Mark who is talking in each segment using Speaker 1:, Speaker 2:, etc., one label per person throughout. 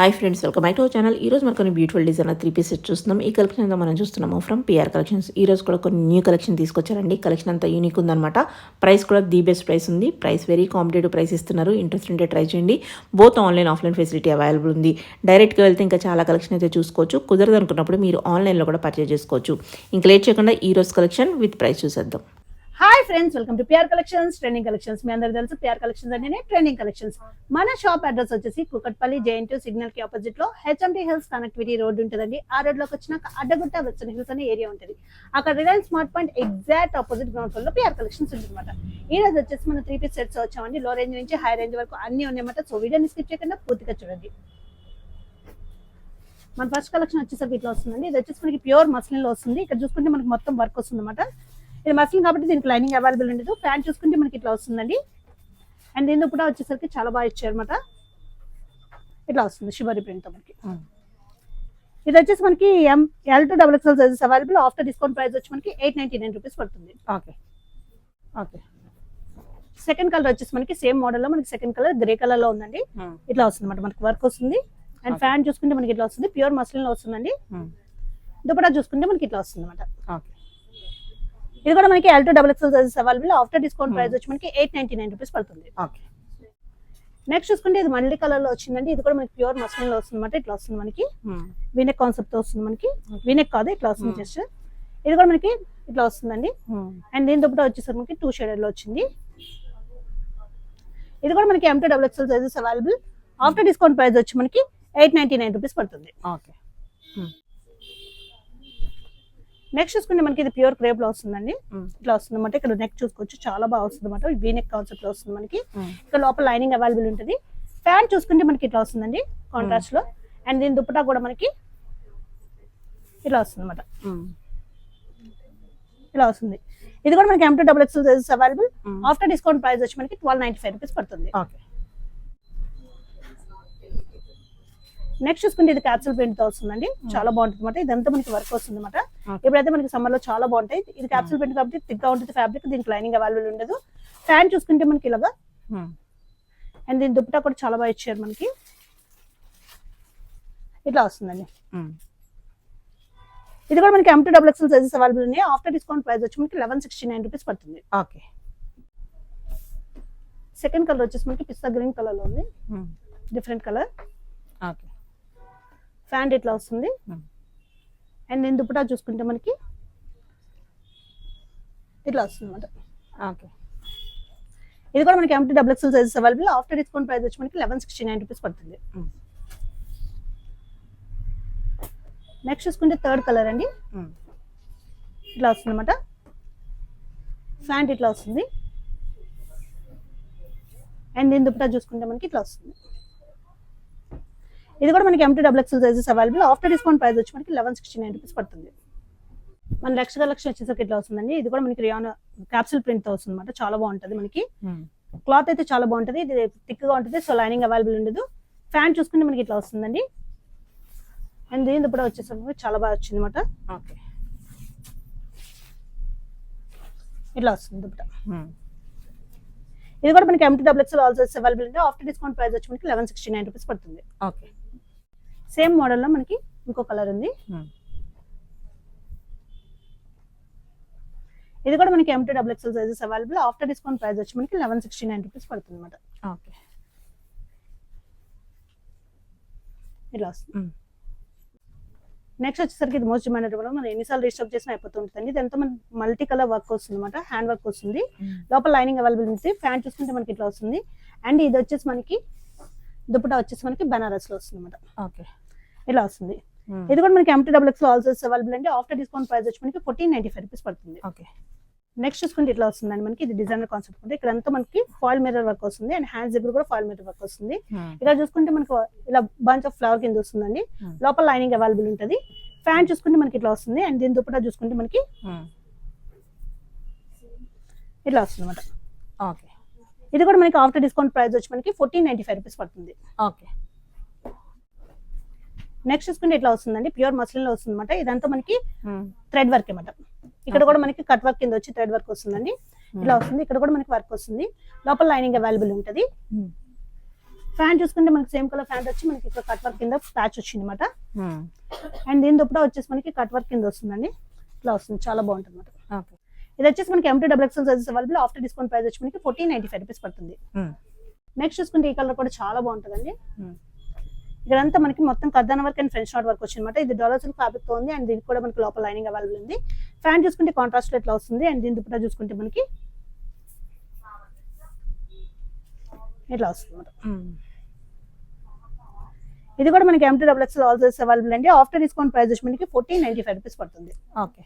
Speaker 1: Hi friends, welcome back to our channel. ఈరోజు మనకు కొన్ని బ్యూటిఫుల్ డిజైన్ 3 పీస్ సెట్ చూస్తున్నాం. ఈ కలెక్షన్ ఏదో మనం చూస్తున్నాము ఫ్రమ్ పిఆర్ కలెక్షన్స్. ఈ రోజు కూడా కొన్ని న్యూ కలెక్షన్ తీసుకొచ్చారండి. కలెక్షన్ అంతా యూనిక్ ఉందన్నమాట. ప్రైస్ కూడా ది బెస్ట్ ప్రైస్ ఉంది. ప్రైస్ వెరీ కాంపిటేటివ్ ప్రైస్ ఇస్తున్నారు. ఇంట్రెస్ట్ ఉంటే ట్రై చేయండి. Both online offline facility available ఉంది. డైరెక్ట్గా వెళ్తే ఇంకా చాలా కలెక్షన్ అయితే చూసుకోవచ్చు. కుదరదు అనుకున్నప్పుడు మీరు ఆన్లైన్లో కూడా పర్చేజ్ చేసుకోవచ్చు. ఇంకా లేట్ చేయకుండా ఈ రోజు కలెక్షన్ విత్ ప్రైస్ చూసేద్దాం.
Speaker 2: Hi friends, welcome to PR collections trending collections. మీ అందరికీ తెలుసు పిఆర్ కలెక్షన్స్ అంటేనే ట్రెండింగ్ కలెక్షన్స్. మన షాప్ అడ్రస్ వచ్చేసి కూకట్పల్లి JN2 సిగ్నల్ కి ఆపోజిట్ లో HMT హిల్స్ కనెక్టివిటీ రోడ్ ఉంటుందండి. ఆ రోడ్ లోకి వచ్చినాక అడ్డగుట్ట వెస్టర్న్ హిల్స్ అనే ఏరియా ఉంటుంది. అక్కడ Reliance smart point exact opposite ground floor లో పిఆర్ కలెక్షన్స్ ఉంటుందన్నమాట. ఈ రోజు వచ్చేసి మనం 3 పీస్ సెట్స్ వచ్చామండి. లో రేంజ్ నుంచి హై రేంజ్ వరకు అన్ని ఉన్నాయన్నమాట. సో వీడియోని స్కిప్ చేయకుండా పూర్తిగా చూడండి. మన ఫస్ట్ కలెక్షన్ వచ్చేసరికి ఇట్లా వస్తుందండి. ఇది వచ్చేసి మనకి ప్యూర్ మస్లిన్ లో వస్తుంది. ఇక్కడ చూసుకుంటే మనకి మొత్తం వర్క్ వస్తుంది అనమాట. ఇది మస్లిన్ కాబట్టి దీనికి లైనింగ్ అవైలబుల్ ఉండదు. ప్యాంట్ చూసుకుంటే మనకి ఇట్లా వస్తుందండి. అండ్ దీని కూడా వచ్చేసరికి చాలా బాగా ఇచ్చారు అనమాట. ఇట్లా వస్తుంది షిబరి ప్రింట్ తో మనకి. ఇది వచ్చేసి మనకి L to XXL sizes available. After discount price వచ్చి మనకి 899 రూపీస్ పడుతుంది.
Speaker 1: Okay okay.
Speaker 2: సెకండ్ కలర్ వచ్చేసి మనకి సేమ్ మోడల్ లో మనకి సెకండ్ కలర్ గ్రే కలర్ లో ఉందండి. ఇట్లా వస్తుంది అనమాట. మనకి వర్క్ వస్తుంది. అండ్ ఫ్యాన్ చూసుకుంటే మనకి ఇట్లా వస్తుంది. ప్యూర్ మస్లిన్ లో వస్తుందండి. దుపట్టా చూసుకుంటే మనకి ఇట్లా వస్తుంది అనమాట. ఇది కూడా మనకి L to XXL sizes available. After discount price వచ్చి మనకి 899 రూపీస్ పడుతుంది. నెక్స్ట్ చూసుకుంటే ఇది మల్టీ కలర్ లో వచ్చిందండి. ఇది కూడా మనకి ప్యూర్ మస్లిన్ లో వస్తుంది అనమాట. ఇట్లా వస్తుంది మనకి. వీనెక్ కాన్సెప్ట్ తో వస్తుంది మనకి. వీనెక్ కాదు, ఇట్లా వస్తుంది జస్ట్. ఇది కూడా మనకి ఇట్లా వస్తుందండి. అండ్ దీని దుపట్టా వచ్చేసరికి మనకి 2 షేడెడ్ లో వచ్చింది. ఇది కూడా మనకి M to XXL sizes available. After discount price వచ్చి మనకి 899 రూపీస్ పడుతుంది. నెక్స్ట్ చూసుకుంటే మనకి ఇది ప్యూర్ క్రేప్ లో వస్తుందండి. ఇట్లా వస్తుంది అనమాట. ఇక్కడ నెక్ చూసుకోవచ్చు, చాలా బాగా వస్తుంది అనమాట. వీ నెక్ కాన్సెప్ట్ లో వస్తుంది మనకి. ఇక్కడ లోపల లైనింగ్ అవైలబుల్ ఉంటుంది. ప్యాంట్ చూసుకుంటే మనకి ఇట్లా వస్తుందండి కాంట్రాస్ట్ లో. అండ్ దీని దుపట్టా కూడా మనకి ఇట్లా వస్తుంది అనమాట. ఇలా వస్తుంది. ఇది కూడా మనకి M to XXL sizes available. After discount price వచ్చి మనకి 1295 రూపీస్ పడుతుంది. నెక్స్ట్ చూసుకుంటే ఇది క్యాప్సూల్ ప్రింట్ తో వస్తుందండి. చాలా బాగుంటుంది అనమాట. ఇదంతా మనకి వర్క్ వస్తుంది అనమాట. ఇప్పుడైతే మనకి సమ్మర్ లో చాలా బాగుంటాయి. ఇది క్యాప్సూల్ ప్రింట్ కాబట్టి థిక్ గా ఉంటుంది ఫ్యాబ్రిక్. దీనికి లైనింగ్ అవైలబుల్ ఉండదు. ప్యాంట్ చూసుకుంటే మనకి ఇలాగా. అండ్ దీని దుపట్టా కూడా చాలా బాగా ఇచ్చారు మనకి. ఇట్లా వస్తుందండి. ఇది కూడా మనకి M to XXL sizes available ఉన్నాయి. ఆఫ్టర్ డిస్కౌంట్ ప్రైస్ వచ్చి మనకి 1169 రూపీస్ పడుతుంది.
Speaker 1: ఓకే.
Speaker 2: సెకండ్ కలర్ వచ్చేసి మనకి పిస్తా గ్రీన్ కలర్ లో ఉంది. Different colour.
Speaker 1: ఓకే.
Speaker 2: ఫ్యాంట్ ఇట్లా వస్తుంది. అండ్ నేను దుపట్టా చూసుకుంటే మనకి ఇట్లా వస్తుంది అనమాట.
Speaker 1: ఓకే.
Speaker 2: ఇది కూడా మనకి M to XXL sizes available. After discount price వచ్చి మనకి 1169 రూపీస్ పడుతుంది. నెక్స్ట్ చూసుకుంటే థర్డ్ కలర్ అండి. ఇట్లా వస్తుంది అనమాట. ఫ్యాంట్ ఇట్లా వస్తుంది. అండ్ దీని దుపట్టా చూసుకుంటే మనకి ఇట్లా వస్తుంది. ఇది కూడా మనకి M to XXL sizes available. After discount price వచ్చి మనకి 1169 రూపీస్ పడుతుంది. మన నెక్స్ట్ కలెక్షన్ వచ్చేసరికి ఇట్లా వస్తుందండి. ఇది కూడా మనకి రియాన్ క్యాప్సూల్ ప్రింట్ తో వస్తుంది అనమాట. చాలా బాగుంటది మనకి. క్లాత్ అయితే చాలా బాగుంటది. ఇది థిక్ గా ఉంటుంది. సో లైనింగ్ అవైలబుల్ ఉండదు. ఫ్యాన్ చూసుకుంటే మనకి ఇట్లా వస్తుందండి. అండ్ దీని దుపట్టా వచ్చేసరికి చాలా బాగా వచ్చింది అనమాట. ఇట్లా వస్తుంది దుపట్టా. ఇది కూడా మనకి M to XXL also available ఉంది. ఆఫ్టర్ డిస్కౌంట్ ప్రైస్ వచ్చి మనకి 1169 రూపీస్ పడుతుంది.
Speaker 1: ఓకే.
Speaker 2: సేమ్ మోడల్ లో మనకి ఇంకో కలర్ ఉంది. ఇది కూడా మనకి M to XXL sizes available. After discount price వచ్చి మనకి 1169 రూపీస్ పడుతుంది అనమాట.
Speaker 1: ఓకే.
Speaker 2: ఇలా వస్తుంది. నెక్స్ట్ వచ్చేసరికి ఇది మోస్ట్ డిమాండెడ్ కూడా మనం ఎన్నిసార్లు రీస్టాక్ చేసినా అయిపోతుంటుంది. ఇదంతా మన మల్టీ కలర్ వర్క్ వస్తుంది అనమాట. హ్యాండ్ వర్క్ వస్తుంది. లోపల లైనింగ్ అవైలబుల్ ఉంది. ఫ్యాంట్ చూసుకుంటే మనకి ఇట్లా వస్తుంది. అండ్ ఇది వచ్చేసి మనకి దుపట్టా వచ్చేసి మనకి బనారస్ లో వస్తుంది అనమాట.
Speaker 1: ఓకే.
Speaker 2: ఇలా వస్తుంది. ఇది కూడా మనకి M to XXL also available అండి. ఆఫ్టర్ డిస్కౌంట్ ప్రైస్ వచ్చి మనకి 1495 రూపీస్ పడుతుంది.
Speaker 1: ఓకే.
Speaker 2: నెక్స్ట్ చూసుకుంటే ఇట్లా వస్తుందండి మనకి. ఇది డిజైనర్ కాన్సెప్ట్ ఉంది. ఇక్కడ అంతా మనకి ఫాయిల్ మిర్రర్ వర్క్ వస్తుంది. అండ్ హ్యాండ్స్ దగ్గర కూడా ఫాయిల్ మిర్రర్ వర్క్ వస్తుంది. ఇలా చూసుకుంటే మనకి ఇలా బంచ్ ఆఫ్ ఫ్లవర్ కింద వస్తుందండి. లోపల లైనింగ్ అవైలబుల్ ఉంటుంది. ప్యాంట్ చూసుకుంటే మనకి ఇట్లా వస్తుంది. అండ్ దీని దుపట్టా చూసుకుంటే మనకి ఇట్లా వస్తుంది అనమాట.
Speaker 1: ఓకే.
Speaker 2: ఇది కూడా మనకి ఆఫ్టర్ డిస్కౌంట్ ప్రైస్ వచ్చి మనకి 1495 రూపీస్ పడుతుంది.
Speaker 1: ఓకే.
Speaker 2: నెక్స్ట్ చూసుకుంటే ఇట్లా వస్తుందండి. ప్యూర్ మస్లిన్ లో వస్తుంది అనమాట. ఇదంతా మనకి థ్రెడ్ వర్క్ అనమాట. ఇక్కడ కూడా మనకి కట్ వర్క్ కింద వచ్చి థ్రెడ్ వర్క్ వస్తుందండి. ఇలా వస్తుంది. ఇక్కడ కూడా మనకి వర్క్ వస్తుంది. లోపల లైనింగ్ అవైలబుల్ ఉంటుంది. ఫ్యాంట్ చూసుకుంటే మనకి సేమ్ కలర్ ఫ్యాంట్ వచ్చి మనకి ఇక్కడ కట్ వర్క్ కింద ప్యాచ్ వచ్చింది అనమాట. అండ్ దీని దుప్పటా వచ్చేసి మనకి కట్ వర్క్ కింద వస్తుందండి, ఇట్లా వస్తుంది, చాలా బాగుంటుంది అనమాట. ఇది వచ్చేసి మనకి M2 XXL sizes available. After discount price వచ్చి మనకి 1495 రూపీస్ పడుతుంది. నెక్స్ట్ చూసుకుంటే ఈ కలర్ కూడా చాలా బాగుంటుందండి. ఇక్కడంతా మనకి మొత్తం కర్దానా work and French knot work వచ్చిందన్నమాట. ఇది డాలర్ సిల్క్ ఫ్యాబ్రిక్ తో ఉంది. అండ్ దీనికి కూడా మనకి లోపల లైనింగ్ అవైలబుల్ ఉంది. ఫ్యాన్ చూసుకుంటే కాంట్రాస్ట్ ఇట్లా వస్తుంది. అండ్ దీని దుపట్టా చూసుకుంటే మనకి ఇట్లా వస్తుంది అన్నమాట. ఇది కూడా మనకి M2 XXL all sizes available అండి. ఆఫ్టర్ డిస్కౌంట్ ప్రైస్ వచ్చి మనకి 1495 రూపీస్ పడుతుంది.
Speaker 1: ఓకే.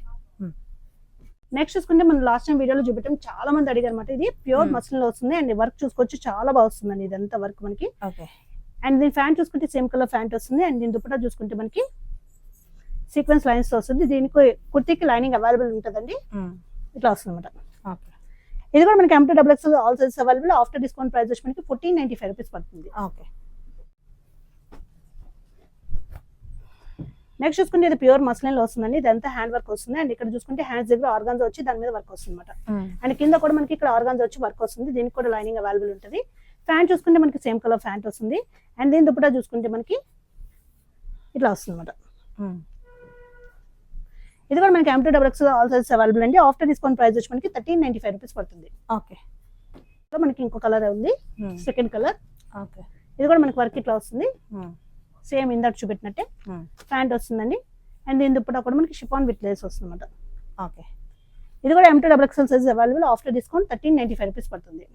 Speaker 2: నెక్స్ట్ చూసుకుంటే మనం లాస్ట్ టైం వీడియోలో చూపెట్టాం, చాలా మంది అడిగారు అనమాట. ఇది ప్యూర్ మస్లిన్ లో వస్తుంది. అండ్ వర్క్ చూసుకోవచ్చు, చాలా బాగా వస్తుందండి ఇదంతా వర్క్ మనకి. అండ్ దీని ఫ్యాంట్ చూసుకుంటే సేమ్ కలర్ ఫ్యాంట్ వస్తుంది. అండ్ దీని దుపట్టా చూసుకుంటే మనకి సీక్వెన్స్ లైన్స్ తో వస్తుంది. దీనికి కుర్తీకి లైనింగ్ అవైలబుల్ ఉంటుందండి, ఇట్లా వస్తుంది అనమాట. ఇది కూడా మనకి M2 XXL all sizes available. After discount price వచ్చి మనకి 1495 రూపీస్ పడుతుంది.
Speaker 1: ఓకే.
Speaker 2: నెక్స్ట్ చూసుకుంటే ఇది ప్యూర్ మస్లిన్ లో వస్తుందండి. ఇదంతా హ్యాండ్ వర్క్ వస్తుంది. అండ్ ఇక్కడ చూసుకుంటే హ్యాండ్స్ దగ్గర ఆర్గాన్స్ వచ్చి దాని మీద వర్క్ వస్తుంది అనమాట. అండ్ కింద కూడా మనకి ఇక్కడ ఆర్గాన్స్ వచ్చి వర్క్ వస్తుంది. దీనికి కూడా లైనింగ్ అవైలబుల్ ఉంటుంది. ఫ్యాంట్ చూసుకుంటే మనకి సేమ్ కలర్ ఫ్యాంట్ వస్తుంది. అండ్ దీని దుపట్టా చూసుకుంటే మనకి ఇట్లా వస్తుంది అనమాట. ఇది కూడా మనకి M2 XXL all sizes available అండి. ఆఫ్టర్ డిస్కౌంట్ ప్రైస్ వచ్చి మనకి 1395 రూపీస్ పడుతుంది.
Speaker 1: ఓకే.
Speaker 2: మనకి ఇంకో కలర్ ఉంది, సెకండ్ కలర్.
Speaker 1: ఓకే.
Speaker 2: ఇది కూడా మనకి వర్క్ ఇట్లా వస్తుంది, సేమ్ ఇందాక చూపెట్టినట్టే. ప్యాంట్ వస్తుందండి. అండ్ దీని దుపట్టా కూడా మనకి షిఫాన్ విత్ లేస్ వస్తుంది అనమాట.
Speaker 1: ఓకే.
Speaker 2: ఇది కూడా M2 XXL size available. After discount 1395 rupees పడుతుంది.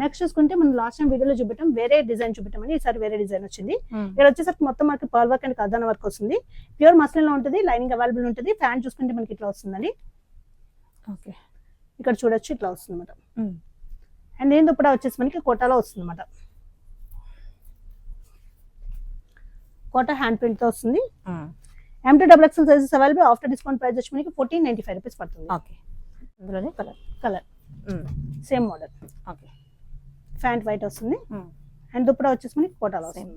Speaker 2: నెక్స్ట్ చూసుకుంటే మనం లాస్ట్ టైం వీడియోలో చూపెట్టాం, వేరే డిజైన్ చూపెట్టామని. ఈసారి వేరే డిజైన్ వచ్చింది. ఇక్కడ వచ్చేసరికి మొత్తం మనకి పర్ల్ వర్క్ అండ్ కర్దానా వర్క్ వస్తుంది. ప్యూర్ మస్లిన్ లో ఉంటుంది, లైనింగ్ అవైలబుల్ ఉంటుంది. ఫ్యాంట్ చూసుకుంటే మనకి ఇట్లా వస్తుందండి.
Speaker 1: ఓకే.
Speaker 2: ఇక్కడ చూడొచ్చు, ఇట్లా వస్తుంది అనమాట. అండ్ దీని దుపట్టా వచ్చేసి మనకి కోటాలో వస్తుంది అనమాట. కోటా హ్యాండ్ ప్రింట్ తో వస్తుంది. M2 XXL sizes available. After discount price వచ్చి మనకి 1495 రూపీస్ పడుతుంది.
Speaker 1: ఓకే. అందులోనే colour
Speaker 2: same model.
Speaker 1: Okay.
Speaker 2: Pant white వస్తుంది. అండ్ దుపట్టా వచ్చేసి మనకి కోటాలో వస్తుంది.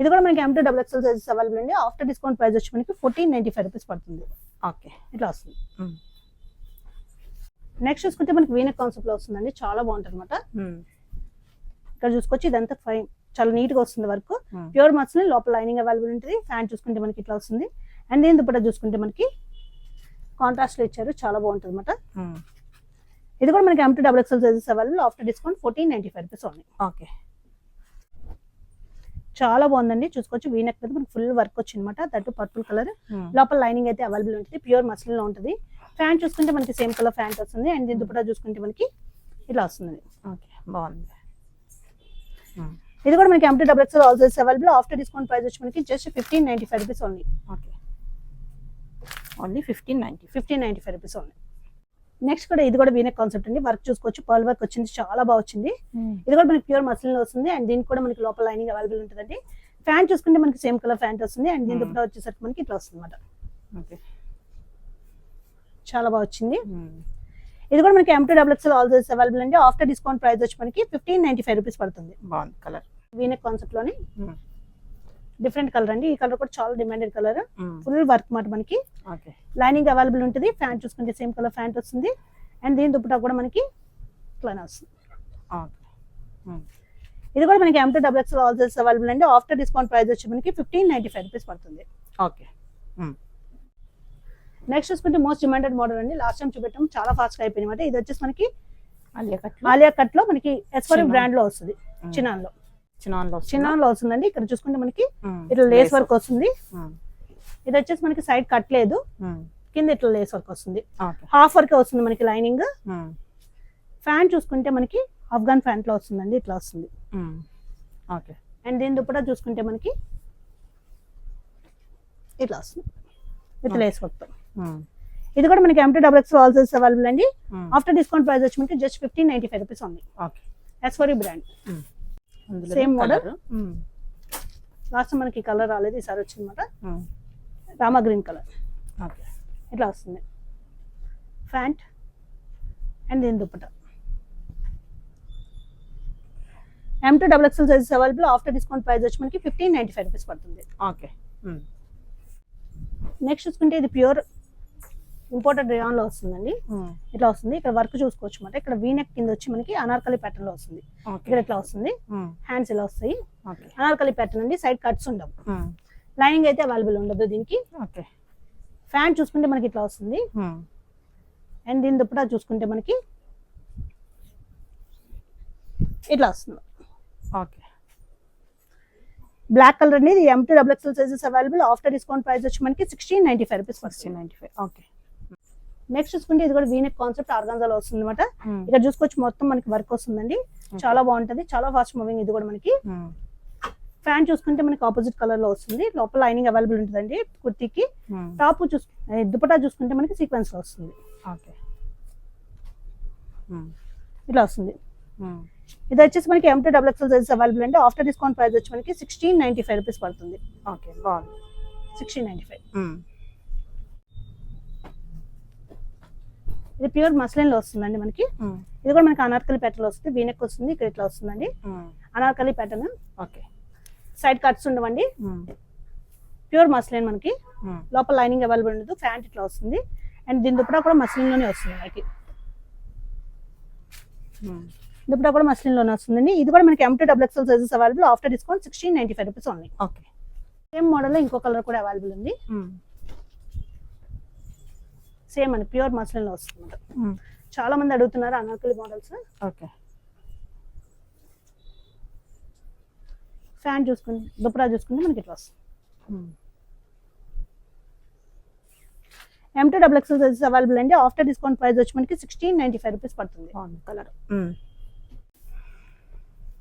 Speaker 2: ఇది కూడా మనకి M2 XXL సైజెస్ అవైలబుల్ అండి. ఆఫ్టర్ డిస్కౌంట్ ప్రైస్ వచ్చి మనకి 1495 రూపీస్ పడుతుంది.
Speaker 1: ఓకే.
Speaker 2: ఇట్లా వస్తుంది. నెక్స్ట్ చూసుకుంటే మనకి వీనెక్ కాన్సెప్ట్ లో వస్తుందండి, చాలా బాగుంటుంది అనమాట. ఇక్కడ చూసుకోవచ్చు, ఇదంతా ఫైన్, చాలా నీట్ గా వస్తుంది వర్క్. ప్యూర్ మస్లిన్, లోపల లైనింగ్ అవైలబుల్ ఉంటుంది. ఫ్యాంట్ చూసుకుంటే మనకి ఇట్లా వస్తుంది. అండ్ దీని దుపట్టా చూసుకుంటే మనకి కాంట్రాస్ట్ లో ఇచ్చారు, చాలా బాగుంటుంది అనమాట. ఇది కూడా మనకి M2 XXL sizes available. After discount 1495 rupees only.
Speaker 1: Okay.
Speaker 2: చాలా బాగుందండి, చూసుకోవచ్చు. వీనెక్ మీద మనకి ఫుల్ వర్క్ వచ్చింది అనమాట. దట్ పర్పుల్ కలర్, లోపల లైనింగ్ అయితే అవైలబుల్ ఉంటుంది. ప్యూర్ మస్లిన్ లో ఉంటుంది. ఫ్యాంట్ చూసుకుంటే మనకి సేమ్ కలర్ ఫ్యాంట్ వస్తుంది. అండ్ దీని దుపట్టా చూసుకుంటే మనకి ఇట్లా వస్తుంది.
Speaker 1: ఓకే, బాగుంది.
Speaker 2: ఇది కూడా మనకి M2 XXL all sizes available. After discount price వచ్చి మనకి just 1595 rupees only.
Speaker 1: Okay, only
Speaker 2: 1595 rupees only. Next కూడా ఇది కూడా వీనెక్ కాన్సెప్ట్ అండి. వర్క్ చూసుకోవచ్చు, పర్ల్ వర్క్ వచ్చింది, చాలా బాగా వచ్చింది. ఇది కూడా మనకి ప్యూర్ మస్లిన్ లో వస్తుంది. అండ్ దీనికి కూడా మనకి లోపల లైనింగ్ అవైలబుల్ ఉంటుందండి. ఫ్యాంట్ చూసుకుంటే మనకి సేమ్ కలర్ ఫ్యాంట్ వస్తుంది. అండ్ దీని దుపట్టా వచ్చేసరికి మనకి ఇట్లా వస్తుంది అనమాట.
Speaker 1: ఓకే,
Speaker 2: చాలా బాగా వచ్చింది. ఇది కూడా మనకి M2 XXL all sizes available అండి. ఆఫ్టర్ డిస్కౌంట్ ప్రైస్ వచ్చి మనకి 1595 రూపీస్ పడుతుంది.
Speaker 1: బాగుంది కలర్,
Speaker 2: వీనెక్ కాన్సెప్ట్ లోని డిఫరెంట్ కలర్ అండి. ఈ కలర్ కూడా చాలా డిమాండెడ్ కలర్, ఫుల్ వర్క్ మాట మనకి. లైనింగ్ అవైలబుల్ ఉంటుంది. ఫ్యాంట్ చూసుకుంటే సేమ్ కలర్ ఫ్యాంట్ వస్తుంది. అండ్ దీని దుపట్టా కూడా మనకి ఇట్లానే వస్తుంది. ఇది కూడా మనకి M2 XXL all sizes available అండి. ఆఫ్టర్ డిస్కౌంట్ ప్రైస్ వచ్చి మనకి 1595 రూపీస్ పడుతుంది.
Speaker 1: ఓకే.
Speaker 2: నెక్స్ట్ చూసుకుంటే మోస్ట్ డిమాండెడ్ మోడల్ అండి. లాస్ట్ టైం చూపెట్టాం, చాలా ఫాస్ట్ గా అయిపోయింది అనమాట. ఇది వచ్చేసి మనకి ఆలియా కట్ లో మనకి ఎస్ఫోరీ బ్రాండ్ లో వస్తుంది. చినాన్ లో వస్తుందండి. ఇక్కడ చూసుకుంటే మనకి ఇట్లా లేస్ వర్క్ వస్తుంది. ఇది వచ్చేసి మనకి సైడ్ కట్ లేదు, కింద ఇట్లా లేస్ వర్క్ వస్తుంది. హాఫ్ వర్క్ వస్తుంది మనకి లైనింగ్. ఫ్యాంట్ చూసుకుంటే మనకి ఆఫ్ఘన్ ఫ్యాంట్ లో వస్తుందండి, ఇట్లా వస్తుంది. అండ్ దీని దుపట్టా చూసుకుంటే మనకి ఇట్లా వస్తుంది విత్ లేస్ వర్క్ తో. ఇది కూడా మనకి M2 XXL all sizes available అండి. ఆఫ్టర్ డిస్కౌంట్ ప్రైస్ వచ్చి మనకి జస్ట్ 1595 రూపీస్ ఓన్లీ. ఎస్ఫోరీ బ్రాండ్, సేమ్ మోడల్. లాస్ట్ మనకి కలర్ రాలేదు, ఈసారి వచ్చింది అనమాట. రామా గ్రీన్ కలర్, ఇట్లా వస్తుంది ఫ్యాంట్. అండ్ దీని dupatta M2 XXL sizes available. After discount price వచ్చి మనకి 1595 రూపీస్ పడుతుంది.
Speaker 1: ఓకే.
Speaker 2: నెక్స్ట్ చూసుకుంటే ఇది ప్యూర్ ఇంపోర్టెడ్ రేయాన్ లో వస్తుందండి. ఇట్లా వస్తుంది. ఇక్కడ వర్క్ చూసుకోవచ్చు అన్నమాట. ఇక్కడ వీనెక్ కింద వచ్చి మనకి అనార్కలి ప్యాటర్న్ లో వస్తుంది. ఇక్కడ ఇట్లా వస్తుంది. హ్యాండ్స్ ఇలా వస్తాయి. అనార్కలి ప్యాటర్న్ అండి. సైడ్ కట్స్ ఉండవు. లైనింగ్ అయితే అవైలబుల్ ఉండదు దీనికి. ఫ్యాంట్ చూసుకుంటే మనకి ఇట్లా వస్తుంది. అండ్ దీని దుప్పటా చూసుకుంటే మనకి ఇట్లా వస్తుంది. బ్లాక్ కలర్ అనేది M2 XXL sizes available. After discount price వచ్చి మనకి 1695 రూపీస్.
Speaker 3: 1695. ఓకే.
Speaker 2: నెక్స్ట్ చూసుకుంటే ఇది కూడా వీనెక్ కాన్సెప్ట్ ఆర్గాన్జాలో వస్తుంది అనమాట. ఇక్కడ చూసుకోవచ్చు మొత్తం మనకి వర్క్ వస్తుందండి. చాలా బాగుంటది. చాలా ఫాస్ట్ మూవింగ్. ఇది కూడా మనకి ఫ్యాన్ చూసుకుంటే మనకి ఆపోజిట్ కలర్ లో వస్తుంది. లోపల లైనింగ్ అవైలబుల్ ఉంటుందండి కుర్తీకి. టాప్ దుపట్టా చూసుకుంటే మనకి సీక్వెన్స్ లో వస్తుంది. ఇట్లా వస్తుంది. ఇది వచ్చేసి మనకి M2 XXL సైజెస్ అవైలబుల్ అండి. ఆఫ్టర్ డిస్కౌంట్ ప్రైస్ వచ్చి మనకి 1695 రూపీస్ పడుతుంది.
Speaker 3: ఓకే, బాగుంది.
Speaker 2: 1695. ఇది ప్యూర్ మస్లిన్ లో వస్తుందండి మనకి. ఇది కూడా మనకి అనార్కలి ప్యాటర్న్ వస్తుంది. వీనెక్ వస్తుంది. ఇక్కడ ఇట్లా వస్తుందండి Anarkali pattern.
Speaker 3: Okay.
Speaker 2: Side cuts ఉండవండి. ప్యూర్ మస్లిన్ మనకి. లోపల లైనింగ్ అవైలబుల్ ఉండదు. ఫ్యాంట్ ఇట్లా వస్తుంది. అండ్ దీని దుపట్టా కూడా మస్లిన్ లోనే వస్తుంది మనకి. దుపట్టా కూడా మస్లిన్ లోనే వస్తుందండి. ఇది కూడా మనకి M2 XXL sizes available. After discount 1695 rupees only.
Speaker 3: Okay.
Speaker 2: Same model లో ఇంకో కలర్ కూడా అవైలబుల్ ఉంది. సేమ్ మనకి ప్యూర్ మస్లిన్ లో వస్తుంది. చాలా మంది అడుగుతున్నారు అనార్కలి మోడల్స్.
Speaker 3: ఓకే.
Speaker 2: ఫ్యాన్ చూసుకుంటే దుపట్టా చూసుకుంటే మనకి ఇట్లా వస్తుంది. M2 XXL సైజెస్ అవైలబుల్ అండి. ఆఫ్టర్ డిస్కౌంట్ ప్రైస్ వచ్చి మనకి 1695 రూపీస్ పడుతుంది. కలర్.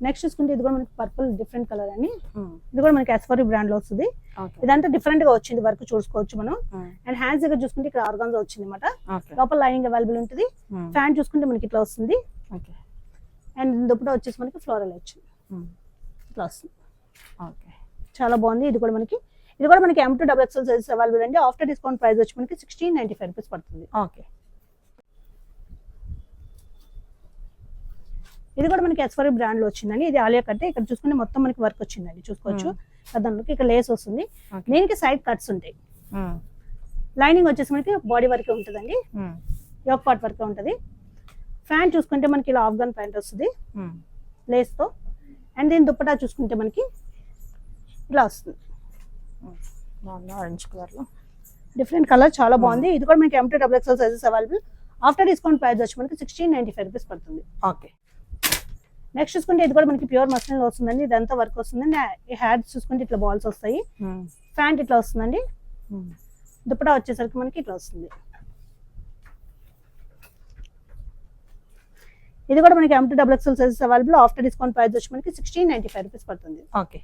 Speaker 2: నెక్స్ట్ చూసుకుంటే ఇది కూడా మనకి పర్పుల్ డిఫరెంట్ కలర్ అని. ఇది కూడా మనకి ఎస్ఫోరీ బ్రాండ్ లో వస్తుంది. ఇదంతా డిఫరెంట్ గా వచ్చింది. వర్క్ చూసుకోవచ్చు మనం. అండ్ హ్యాండ్స్ దగ్గర చూసుకుంటే ఇక్కడ ఆర్గాన్జా వచ్చింది అనమాట. లోపల లైనింగ్ అవైలబుల్ ఉంటుంది. ఫ్యాన్ చూసుకుంటే మనకి ఇట్లా వస్తుంది. అండ్ దుపట్టా వచ్చేసి మనకి ఫ్లోరల్ వచ్చింది. ఇట్లా వస్తుంది. చాలా బాగుంది. ఇది కూడా మనకి M2 XXL సైజెస్ అవైలబుల్ అండి. ఆఫ్టర్ డిస్కౌంట్ ప్రైస్ వచ్చి మనకి 1695 రూపీస్ పడుతుంది.
Speaker 3: ఓకే.
Speaker 2: ఇది కూడా మనకి ఎస్ఫోరీ బ్రాండ్ లో వచ్చిందండి. ఇది ఆలియా కట్. ఇక్కడ చూసుకుంటే మొత్తం మనకి వర్క్ వచ్చిందండి. చూసుకోవచ్చు. దాంట్లోకి ఇక్కడ లేస్ వస్తుంది. దీనికి సైడ్ కట్స్ ఉంటాయి. లైనింగ్ వచ్చేసి మనకి బాడీ వర్క్ ఉంటుందండి. యోక్ పార్ట్ వర్క్ ఉంటుంది. ఫ్యాన్ చూసుకుంటే మనకి ఇలా ఆఫ్ఘన్ ప్యాంట్ వస్తుంది లేస్ తో. అండ్ దీని దుపట్టా చూసుకుంటే మనకి ఇలా వస్తుంది.
Speaker 3: ఆరెంజ్ కలర్ లో
Speaker 2: డిఫరెంట్ కలర్. చాలా బాగుంది. ఇది కూడా మనకి M2 XXL sizes available. After discount price వచ్చి మనకి 1695 రూపీస్ పడుతుంది.
Speaker 3: ఓకే.
Speaker 2: నెక్స్ట్ చూసుకుంటే ఇది కూడా మనకి ప్యూర్ మస్లిన్ లో వస్తుందండి. ఇదంతా వర్క్ వస్తుందండి. ఈ హ్యాడ్స్ చూసుకుంటే ఇట్లా బాల్స్ వస్తాయి. ప్యాంట్ ఇట్లా వస్తుందండి. దుపట్టా వచ్చేసరికి మనకి ఇట్లా వస్తుంది. ఇది కూడా మనకి M2 XXL sizes available. After discount price వచ్చి మనకి 1695 రూపీస్ పడుతుంది.
Speaker 3: ఓకే.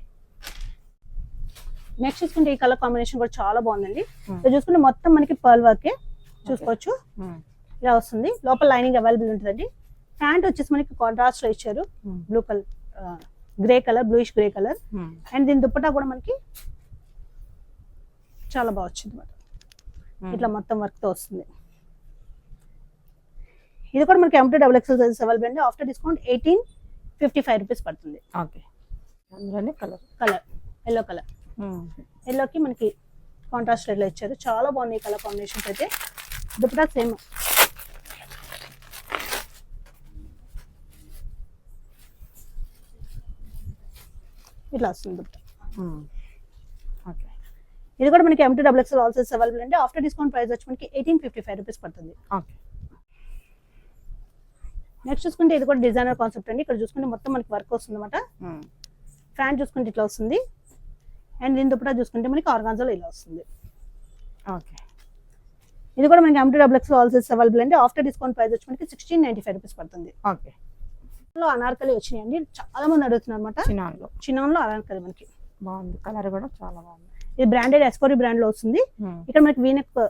Speaker 2: నెక్స్ట్ చూసుకుంటే ఈ కలర్ కాంబినేషన్ కూడా చాలా బాగుందండి. ఇది చూసుకుంటే మొత్తం మనకి పర్ల్ వర్కే చూసుకోవచ్చు. ఇలా వస్తుంది. లోపల లైనింగ్ అవైలబుల్ ఉంటుందండి. ప్యాంట్ వచ్చేసి మనకి కాంట్రాస్ట్ లో ఇచ్చారు. Blue colour, grey colour, bluish grey colour. And దీని దుపట్టా కూడా మనకి చాలా బాగా వచ్చింది అనమాట. ఇట్లా మొత్తం వర్క్ తో వస్తుంది. ఇది కూడా మనకి M2 XXL సైజెస్ అవైలబుల్ అండి. ఆఫ్టర్ డిస్కౌంట్ 1855 రూపీస్ పడుతుంది.
Speaker 3: ఓకే. అందులోనే
Speaker 2: కలర్ ఎల్లో కలర్. ఎల్లోకి మనకి కాంట్రాస్ట్ రెడ్ లో ఇచ్చారు. చాలా బాగుంది ఈ కలర్ కాంబినేషన్స్ అయితే. దుపట్టా సేమ్. ఇట్లా వస్తుంది దుపట్టా.
Speaker 3: ఓకే.
Speaker 2: ఇది కూడా మనకి M2 XXL all sizes available అండి. ఆఫ్టర్ డిస్కౌంట్ ప్రైస్ వచ్చి మనకి 1855 రూపీస్ పడుతుంది.
Speaker 3: ఓకే.
Speaker 2: నెక్స్ట్ చూసుకుంటే ఇది కూడా డిజైనర్ కాన్సెప్ట్ అండి. ఇక్కడ చూసుకుంటే మొత్తం మనకి వర్క్ వస్తుంది అనమాట. ఫ్యాన్ చూసుకుంటే ఇట్లా వస్తుంది. అండ్ దీని దుపట్టా చూసుకుంటే మనకి ఆర్గాన్జాలో ఇలా వస్తుంది.
Speaker 3: ఓకే.
Speaker 2: ఇది కూడా మనకి M2 XXL all sizes available అండి. ఆఫ్టర్ డిస్కౌంట్ ప్రైస్ వచ్చి మనకి 1695 రూపీస్ పడుతుంది.
Speaker 3: ఓకే.
Speaker 2: అనార్కలి వచ్చినాయండి. చాలా మంది అడుగుతున్నారు అనమాట. చినాన్ లో అనార్కలి మనకి
Speaker 3: బాగుంది. కలర్ కూడా చాలా బాగుంది.
Speaker 2: ఇది బ్రాండెడ్ ఎస్ఫోరీ బ్రాండ్ లో వస్తుంది. ఇక్కడ మనకి వీనెక్,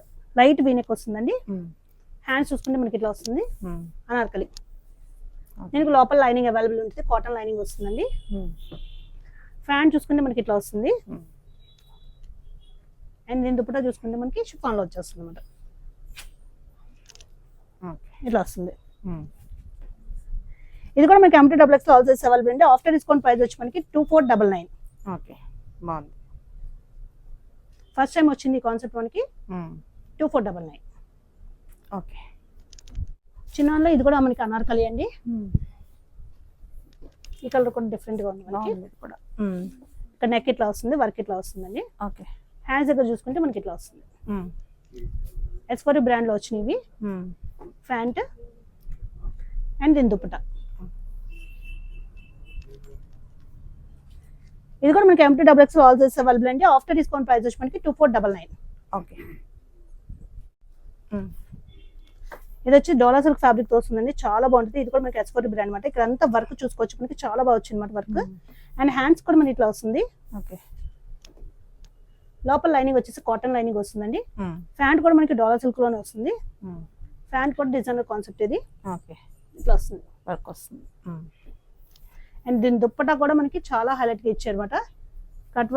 Speaker 2: లైట్ వీనెక్ వస్తుందండి. హ్యాండ్స్ చూసుకుంటే మనకి ఇట్లా వస్తుంది అనార్కలి. దీనికి లోపల లైనింగ్ అవైలబుల్ ఉంటుంది. కాటన్ లైనింగ్ వస్తుందండి. ఫ్యాన్ చూసుకుంటే మనకి ఇట్లా వస్తుంది. అండ్ దీని దుపట్టా చూసుకుంటే మనకి షిఫాన్ లో వచ్చేస్తుంది అనమాట. ఇట్లా వస్తుంది. ఇది కూడా మనకి M2 XXL all sizes available అండి. ఆఫ్టర్ డిస్కౌంట్ ప్రైస్ వచ్చి మనకి 2499.
Speaker 3: ఓకే. బాగుంది.
Speaker 2: ఫస్ట్ టైం వచ్చింది ఈ కాన్సెప్ట్ మనకి 2499.
Speaker 3: ఓకే.
Speaker 2: చిన్నాన్లో ఇది కూడా మనకి అనార్కలి అండి. ఈ కలర్ కూడా డిఫరెంట్ గా ఉంది మనకి.
Speaker 3: బాగుంది ఇది కూడా.
Speaker 2: ఇక్కడ నెక్ ఇట్లా వస్తుంది, వర్క్ ఇట్లా వస్తుందండి.
Speaker 3: ఓకే.
Speaker 2: హ్యాండ్స్ దగ్గర చూసుకుంటే మనకి ఇట్లా వస్తుంది. ఎస్ఫోరీ బ్రాండ్ లో వచ్చినవి ప్యాంట్ అండ్ దీని దుపట్టా. ఇది కూడా మనకి M2XX ఆల్ సైజెస్ అవైలబుల్ అండి. ఆఫ్టర్ డిస్కౌంట్ ప్రైస్ వచ్చి మనకి 2499.
Speaker 3: ఓకే.
Speaker 2: ఇది వచ్చి డోలా సిల్క్ ఫ్యాబ్రిక్ తో వస్తుందండి, చాలా బాగుంటుంది. ఇది కూడా మనకి ఎస్ఫోరీ బ్రాండ్ అనమాట. ఇక్కడ అంతా వర్క్ చూసుకోవచ్చు, మనకి చాలా బాగా వచ్చింది అనమాట వర్క్. అండ్ హ్యాండ్స్ కూడా మనకి ఇట్లా వస్తుంది.
Speaker 3: ఓకే.
Speaker 2: లోపల లైనింగ్ వచ్చేసి కాటన్ లైనింగ్ వస్తుందండి. ప్యాంట్ కూడా మనకి డోలా సిల్క్ లోనే వస్తుంది. ప్యాంట్ కూడా డిజైనర్ కాన్సెప్ట్ ఇది.
Speaker 3: ఓకే.
Speaker 2: ఇట్లా వస్తుంది,
Speaker 3: వర్క్ వస్తుంది.
Speaker 2: అండ్ దీని దుప్పటా కూడా మనకి చాలా హైలైట్ గా ఇచ్చారు అనమాట. కట్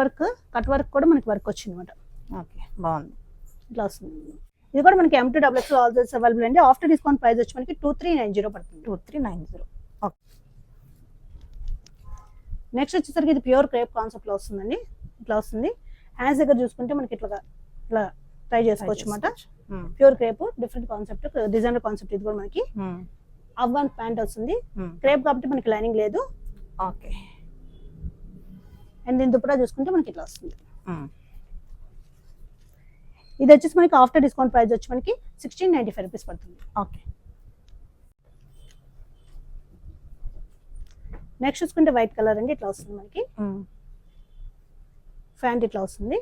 Speaker 2: వర్క్ కూడా మనకి వర్క్ వచ్చింది అనమాట.
Speaker 3: ఓకే. బాగుంది.
Speaker 2: ఇట్లా వస్తుంది. ఇది కూడా మనకి M2XX ఆల్ సైజెస్ అవైలబుల్ అండి. ఆఫ్టర్ డిస్కౌంట్ ప్రైస్ వచ్చి మనకి 2390 పడుతుంది.
Speaker 3: 2390. ఓకే.
Speaker 2: నెక్స్ట్ వచ్చేసరికి ఇది ప్యూర్ క్రేప్ కాన్సెప్ట్ లో వస్తుందండి. ఇట్లా వస్తుంది. హ్యాండ్స్ దగ్గర చూసుకుంటే మనకి ఇట్లా ట్రై చేసుకోవచ్చు అనమాట. Pure crepe different concept, designer concept. ఇది కూడా మనకి అఫ్గాన్ ప్యాంట్ వస్తుంది. క్రేప్ కాబట్టి మనకి లైనింగ్ లేదు.
Speaker 3: ఓకే.
Speaker 2: అండ్ దీని దుపట్టా చూసుకుంటే మనకి ఇట్లా వస్తుంది. ఇది వచ్చేసి మనకి ఆఫ్టర్ డిస్కౌంట్ ప్రైస్ వచ్చి మనకి 1695 రూపీస్ పడుతుంది.
Speaker 3: ఓకే.
Speaker 2: నెక్స్ట్ చూసుకుంటే వైట్ కలర్ అండి. ఇట్లా వస్తుంది మనకి. ప్యాంట్ ఇట్లా వస్తుంది.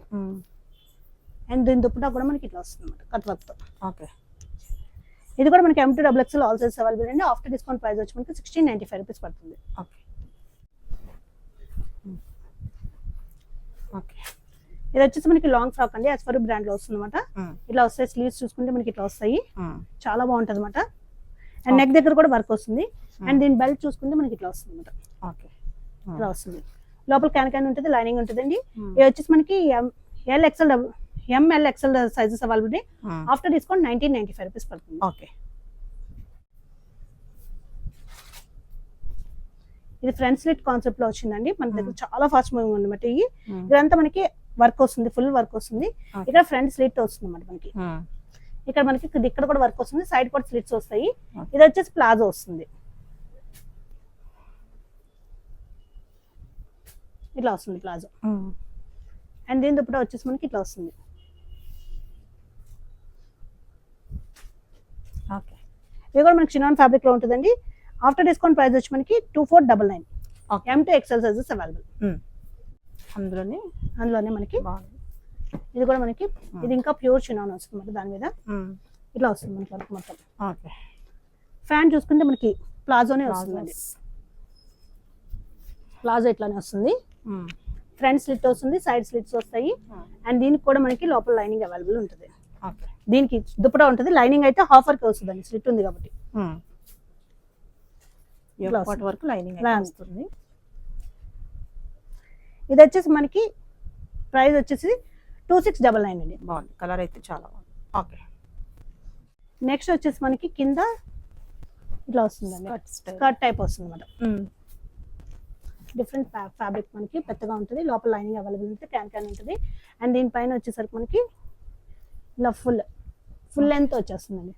Speaker 2: అండ్ దీని దుపట్టా కూడా మనకి ఇట్లా వస్తుంది అనమాట కట్ వర్క్ తో.
Speaker 3: ఓకే.
Speaker 2: ఇది కూడా మనకి M2XX ఆల్ సైజెస్ అవైలబుల్ అండి. ఆఫ్టర్ డిస్కౌంట్ ప్రైస్ వచ్చి మనకి 1695 రూపీస్ పడుతుంది.
Speaker 3: ఓకే. ఓకే.
Speaker 2: ఇది వచ్చేసి మనకి లాంగ్ ఫ్రాక్ అండి. ఎస్ఫోరీ బ్రాండ్ లో వస్తుంది అనమాట. ఇట్లా వస్తాయి. స్లీవ్స్ చూసుకుంటే మనకి ఇట్లా వస్తాయి, చాలా బాగుంటది అనమాట. అండ్ నెక్ దగ్గర కూడా వర్క్ వస్తుంది. అండ్ దీని బెల్ట్ చూసుకుంటే మనకి ఇట్లా వస్తుంది అనమాట.
Speaker 3: ఓకే.
Speaker 2: ఇట్లా వస్తుంది. లోపల క్యాన్ ఉంటుంది, లైనింగ్ ఉంటుందండి. ఇది వచ్చేసి మనకి ML XL sizes available. After discount 1995 rupees పడుతుంది.
Speaker 3: ఓకే.
Speaker 2: ఇది ఫ్రంట్ స్లిట్ కాన్సెప్ట్ లో వచ్చిందండి. మన దగ్గర చాలా ఫాస్ట్ మూవింగ్ అనమాట. ఇదంతా మనకి వర్క్ వస్తుంది, ఫుల్ వర్క్ వస్తుంది. ఇక్కడ ఫ్రంట్ స్లిట్ వస్తుంది అనమాట మనకి. ఇక్కడ మనకి ఇక్కడ కూడా వర్క్ వస్తుంది, సైడ్ కూడా స్లిట్స్ వస్తాయి. ఇది వచ్చేసి ప్లాజో వస్తుంది. ఇట్లా వస్తుంది ప్లాజో. అండ్ దీని దుపట్టా వచ్చేసి మనకి ఇట్లా వస్తుంది.
Speaker 3: ఓకే.
Speaker 2: ఇది కూడా మనకి చినాన్ ఫ్యాబ్రిక్ లో ఉంటుందండి. ఆఫ్టర్ డిస్కౌంట్ ప్రైస్ వచ్చి మనకి 2499. M2XL sizes available. అందులోనే మనకి ఇది కూడా మనకి ఇది ఇంకా ప్యూర్ చినాన్ వస్తుంది దాని మీద. ఇట్లా వస్తుంది మనకి వర్క్ మొత్తం.
Speaker 3: ఓకే.
Speaker 2: ఫ్యాంట్ చూసుకుంటే మనకి ప్లాజోనే వస్తుందండి. ప్లాజో ఇట్లానే వస్తుంది. ఫ్రంట్ స్లిట్ వస్తుంది, సైడ్ స్లిట్స్ వస్తాయి. అండ్ దీనికి కూడా మనకి లోపల లైనింగ్ అవైలబుల్ ఉంటుంది. దీనికి దుపట్టా ఉంటుంది. లైనింగ్ అయితే హాఫ్ వర్క్ వస్తుంది, స్లిట్ ఉంది కాబట్టి.
Speaker 3: వరకు లైనింగ్ వస్తుంది.
Speaker 2: ఇది వచ్చేసి మనకి ప్రైస్ వచ్చేసి 2699 అండి.
Speaker 3: బాగుంది. కలర్ అయితే చాలా బాగుంది. ఓకే.
Speaker 2: నెక్స్ట్ వచ్చేసి మనకి కింద ఇట్లా వస్తుందండి, స్కర్ట్ టైప్ వస్తుంది అనమాట. డిఫరెంట్ ఫ్యాబ్రిక్ మనకి పెద్దగా ఉంటుంది. లోపల లైనింగ్ అవైలబుల్ ఉంటుంది, క్యాన్ ఉంటుంది. అండ్ దీనిపైన వచ్చేసరికి మనకి ఇలా ఫుల్ లెంత్ వచ్చేస్తుందండి.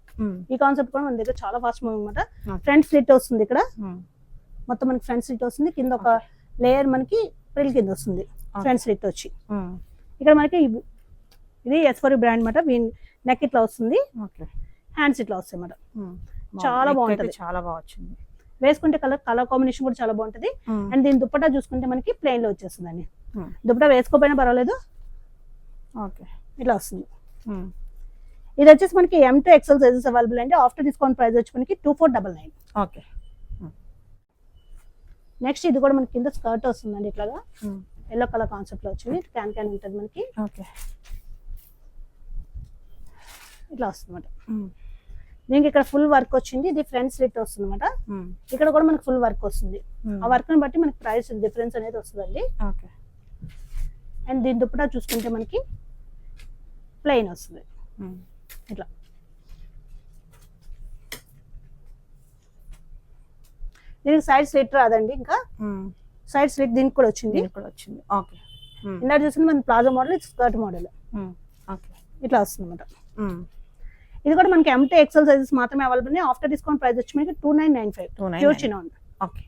Speaker 2: ఈ కాన్సెప్ట్ కూడా మన దగ్గర చాలా ఫాస్ట్ మూవింగ్ అనమాట. ఫ్రంట్ స్లిట్ వస్తుంది. ఇక్కడ మొత్తం మనకి ఫ్రంట్ స్లిట్ వస్తుంది. కింద ఒక లేయర్ మనకి ప్రిల్ కింద వస్తుంది ఫ్రంట్ స్లిట్ వచ్చి. ఇక్కడ మనకి ఇది ఎస్ఫోరీ బ్రాండ్ అనమాట. నెక్ ఇట్లా వస్తుంది, హ్యాండ్స్ ఇట్లా వస్తాయి అన్నమాట. చాలా బాగుంటది,
Speaker 3: చాలా బాగా వచ్చింది.
Speaker 2: వేసుకుంటే కలర్ కాంబినేషన్ కూడా చాలా బాగుంటది. అండ్ దీని దుపట్టా చూసుకుంటే మనకి ప్లెయిన్ లో వచ్చేస్తుందండి. దుపట్టా వేసుకోపోయినా పర్వాలేదు, ఇట్లా వస్తుంది. ఇది వచ్చేసి మనకి M2XL సైజెస్ అవైలబుల్ అండి. ఆఫ్టర్ డిస్కౌంట్ ప్రైస్ వచ్చి మనకి 2499.
Speaker 3: ఓకే.
Speaker 2: నెక్స్ట్ ఇది కూడా మనకి కింద స్కర్ట్ వస్తుందండి. ఇట్లాగా ఎల్లో కలర్ కాన్సెప్ట్ లో వచ్చింది. క్యాన్ ఉంటుంది మనకి.
Speaker 3: ఓకే.
Speaker 2: ఇట్లా వస్తుంది అనమాట. దీనికి ఇక్కడ ఫుల్ వర్క్ వచ్చింది. ఇది ఫ్రంట్ స్లిట్ వస్తుంది అనమాట. ఇక్కడ కూడా మనకి ఫుల్ వర్క్ వస్తుంది. ఆ వర్క్ ని బట్టి మనకి ప్రైస్ డిఫరెన్స్ అనేది వస్తుందండి. అండ్ దీని దుపట్టా చూసుకుంటే మనకి ప్లెయిన్ వస్తుంది ఇట్లా. దీనికి సైడ్ స్లిట్ రాదండి. ఇంకా సైడ్ స్లిట్ దీనికి కూడా వచ్చింది.
Speaker 3: ఓకే.
Speaker 2: ఇందాక చూసింది మన ప్లాజో మోడల్, స్కర్ట్ మోడల్. ఇట్లా వస్తుంది అనమాట. ఇది కూడా మనకి ఎంటీ ఎక్సెల్ సైజెస్ మాత్రమే అవైలబుల్ ఉన్నాయి. ఆఫ్టర్ డిస్కౌంట్ ప్రైస్ వచ్చి మనకి 2995 ప్యూర్
Speaker 3: 2995.
Speaker 2: చినాన్.
Speaker 3: ఓకే